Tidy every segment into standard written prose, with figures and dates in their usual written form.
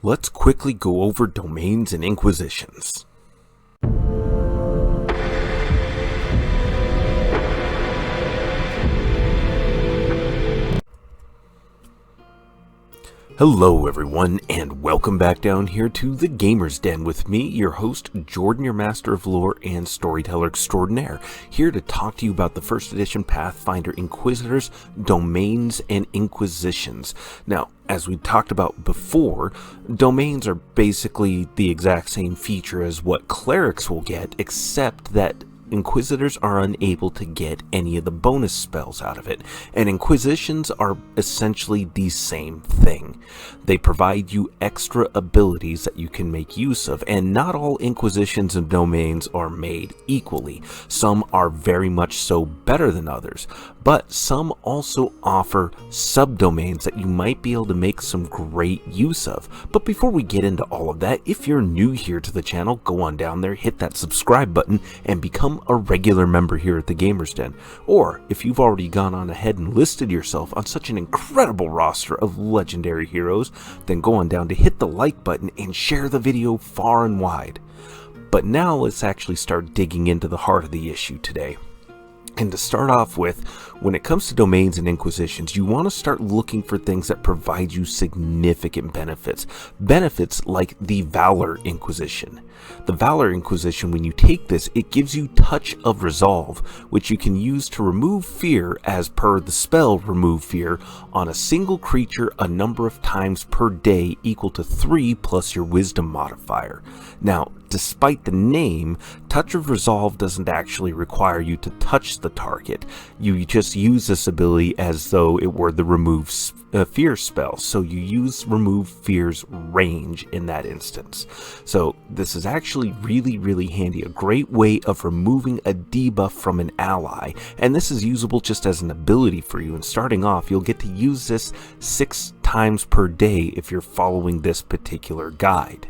Let's quickly go over domains and inquisitions. Hello everyone, and welcome back down here to the Gamer's Den with me, your host, Jordan, your master of lore and storyteller extraordinaire, here to talk to you about the first edition Pathfinder Inquisitors, domains, and inquisitions. Now, as we talked about before, domains are basically the exact same feature as what clerics will get, except that Inquisitors are unable to get any of the bonus spells out of it, and Inquisitions are essentially the same thing. They provide you extra abilities that you can make use of, and not all Inquisitions and domains are made equally. Some are very much so better than others, but some also offer subdomains that you might be able to make some great use of. But before we get into all of that, if you're new here to the channel, go on down there, hit that subscribe button, and become a regular member here at the Gamer's Den. Or, if you've already gone on ahead and listed yourself on such an incredible roster of legendary heroes, then go on down to hit the like button and share the video far and wide. But now let's actually start digging into the heart of the issue today. And to start off with, when it comes to domains and inquisitions, you want to start looking for things that provide you significant benefits. Benefits like the Valor Inquisition. The Valor Inquisition, when you take this, it gives you Touch of Resolve, which you can use to remove fear as per the spell Remove Fear on a single creature a number of times per day equal to 3 plus your Wisdom modifier. Now, despite the name, Touch of Resolve doesn't actually require you to touch the target. You just use this ability as though it were the Remove Fear spell, so you use Remove Fear's range in that instance. So this is actually really handy, a great way of removing a debuff from an ally, and this is usable just as an ability for you. And starting off, you'll get to use this 6 times per day if you're following this particular guide.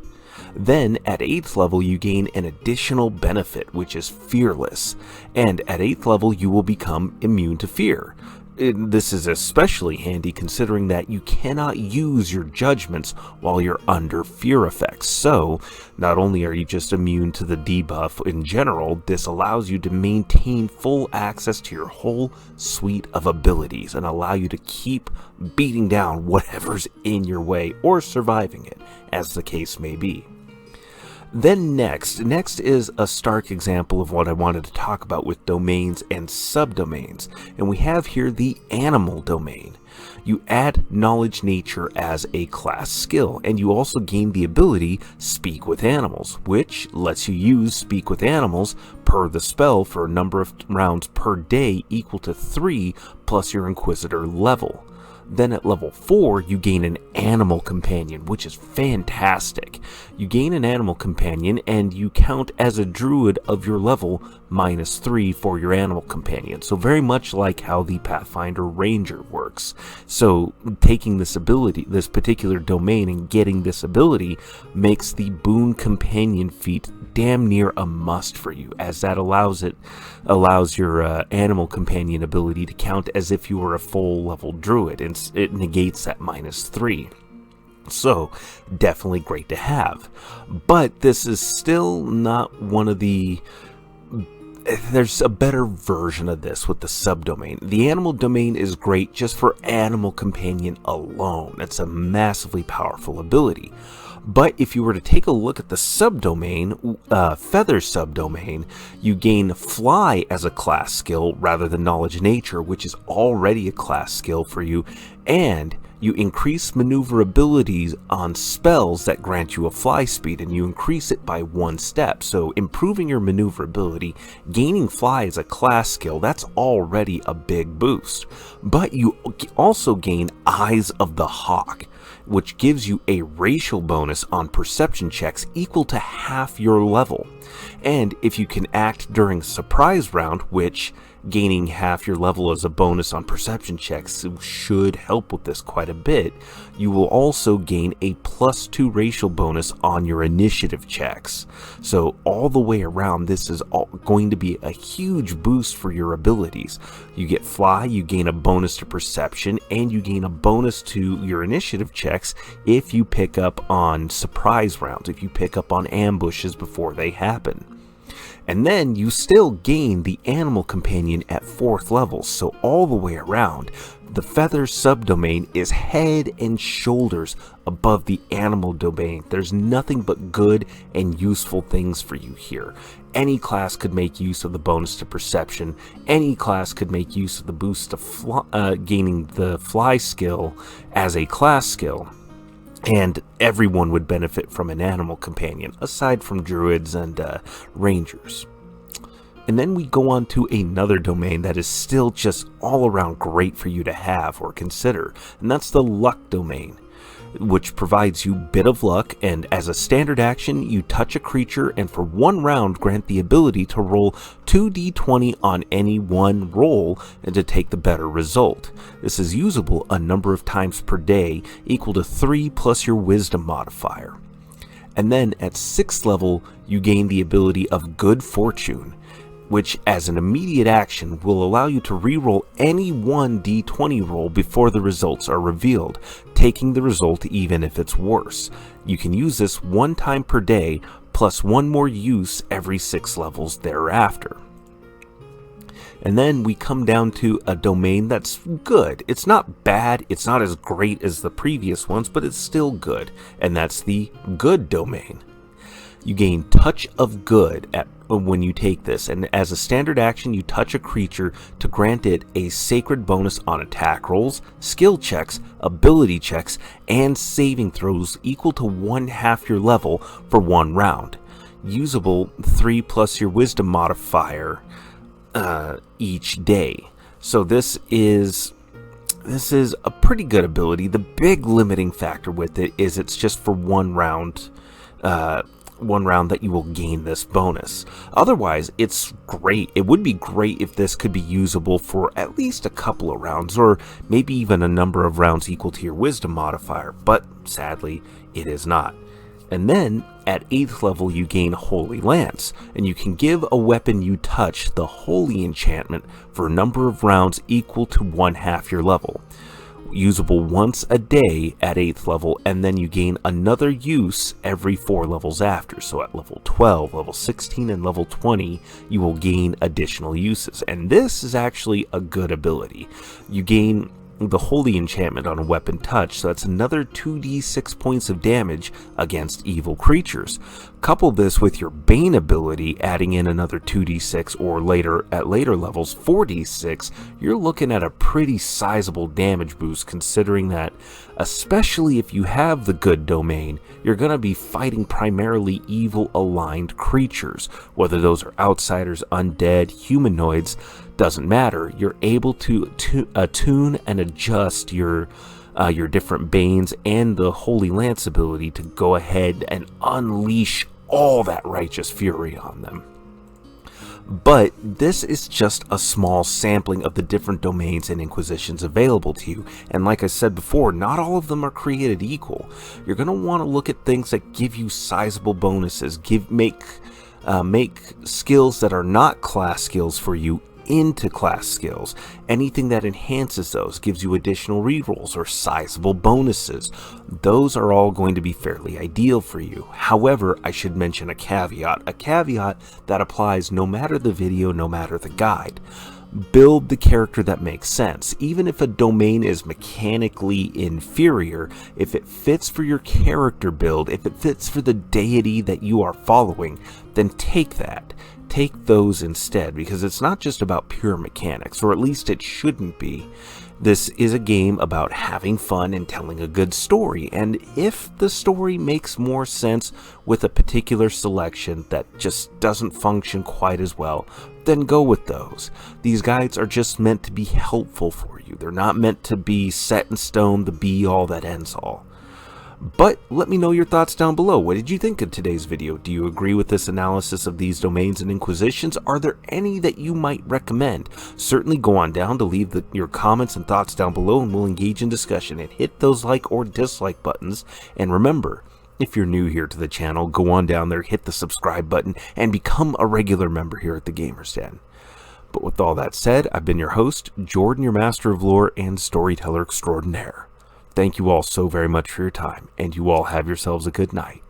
Then, at 8th level, you gain an additional benefit, which is Fearless, and at 8th level, you will become immune to fear. This is especially handy considering that you cannot use your judgments while you're under fear effects. So, not only are you just immune to the debuff in general, this allows you to maintain full access to your whole suite of abilities and allow you to keep beating down whatever's in your way or surviving it, as the case may be. Then next is a stark example of what I wanted to talk about with domains and subdomains, and we have here the animal domain. You add Knowledge Nature as a class skill, and you also gain the ability Speak with Animals, which lets you use Speak with Animals per the spell for a number of rounds per day equal to 3 plus your Inquisitor level. Then at level 4, you gain an animal companion, which is fantastic. You gain an animal companion, and you count as a druid of your level -3 for your animal companion. So very much like how the Pathfinder Ranger works. So taking this ability, this particular domain, and getting this ability makes the boon companion feat damn near a must for you, as that allows your animal companion ability to count as if you were a full level druid, and it negates that -3. So definitely great to have, but this is still not one of the there's a better version of this with the subdomain. The animal domain is great just for animal companion alone. It's a massively powerful ability. But if you were to take a look at the subdomain, Feather subdomain, you gain Fly as a class skill rather than Knowledge Nature, which is already a class skill for you, and you increase maneuverabilities on spells that grant you a fly speed, and you increase it by 1 step. So improving your maneuverability, gaining Fly as a class skill, that's already a big boost. But you also gain Eyes of the Hawk, which gives you a racial bonus on perception checks equal to half your level. And if you can act during a surprise round, which gaining half your level as a bonus on perception checks should help with this quite a bit. You will also gain a +2 racial bonus on your initiative checks. So all the way around, this is going to be a huge boost for your abilities. You get fly, you gain a bonus to perception, and you gain a bonus to your initiative checks if you pick up on surprise rounds, if you pick up on ambushes before they happen. And then you still gain the animal companion at 4th level, so all the way around, the feather subdomain is head and shoulders above the animal domain. There's nothing but good and useful things for you here. Any class could make use of the bonus to perception. Any class could make use of the boost to gaining the fly skill as a class skill. And everyone would benefit from an animal companion, aside from druids and rangers. And then we go on to another domain that is still just all around great for you to have or consider, and that's the luck domain, which provides you bit of luck, and as a standard action you touch a creature and for 1 round grant the ability to roll 2d20 on any one roll and to take the better result. This is usable a number of times per day, equal to 3 plus your wisdom modifier. And then at 6th level you gain the ability of good fortune, which as an immediate action will allow you to reroll any one d20 roll before the results are revealed, taking the result even if it's worse. You can use this 1 time per day, plus 1 more use every 6 levels thereafter. And then we come down to a domain that's good. It's not bad, it's not as great as the previous ones, but it's still good, and that's the good domain. You gain Touch of Good when you take this, and as a standard action you touch a creature to grant it a sacred bonus on attack rolls, skill checks, ability checks, and saving throws equal to 1/2 your level for 1 round. Usable 3 plus your wisdom modifier each day. So this is a pretty good ability. The big limiting factor with it is it's just for 1 round. 1 round that you will gain this bonus. Otherwise, it's great. It would be great if this could be usable for at least a couple of rounds, or maybe even a number of rounds equal to your wisdom modifier, but sadly, it is not. And then, at 8th level, you gain Holy Lance, and you can give a weapon you touch the Holy Enchantment for a number of rounds equal to 1/2 your level. Usable once a day at 8th level, and then you gain another use every 4 levels after. So at level 12, level 16, and level 20, you will gain additional uses. And this is actually a good ability. You gain the Holy Enchantment on a weapon touch, so that's another 2d6 points of damage against evil creatures. Couple this with your Bane ability, adding in another 2d6, or at later levels 4d6, you're looking at a pretty sizable damage boost, considering that, especially if you have the good domain, you're going to be fighting primarily evil aligned creatures, whether those are outsiders, undead, humanoids, doesn't matter. You're able to attune and adjust your different Banes and the Holy Lance ability to go ahead and unleash all that righteous fury on them. But this is just a small sampling of the different domains and Inquisitions available to you, and like I said before, not all of them are created equal. You're going to want to look at things that give you sizable bonuses, make skills that are not class skills for you into class skills. Anything that enhances those, gives you additional rerolls or sizable bonuses, those are all going to be fairly ideal for you. However, I should mention a caveat that applies no matter the video, no matter the guide. Build the character that makes sense. Even if a domain is mechanically inferior, if it fits for your character build, if it fits for the deity that you are following, then take that. Take those instead, because it's not just about pure mechanics, or at least it shouldn't be. This is a game about having fun and telling a good story, and if the story makes more sense with a particular selection that just doesn't function quite as well, then go with those. These guides are just meant to be helpful for you. They're not meant to be set in stone, the be-all that ends all. But let me know your thoughts down below. What did you think of today's video? Do you agree with this analysis of these domains and inquisitions? Are there any that you might recommend? Certainly go on down to leave your comments and thoughts down below, and we'll engage in discussion, and hit those like or dislike buttons. And remember, if you're new here to the channel, go on down there, hit the subscribe button, and become a regular member here at the Gamers Den. But with all that said, I've been your host, Jordan, your Master of Lore and Storyteller Extraordinaire. Thank you all so very much for your time, and you all have yourselves a good night.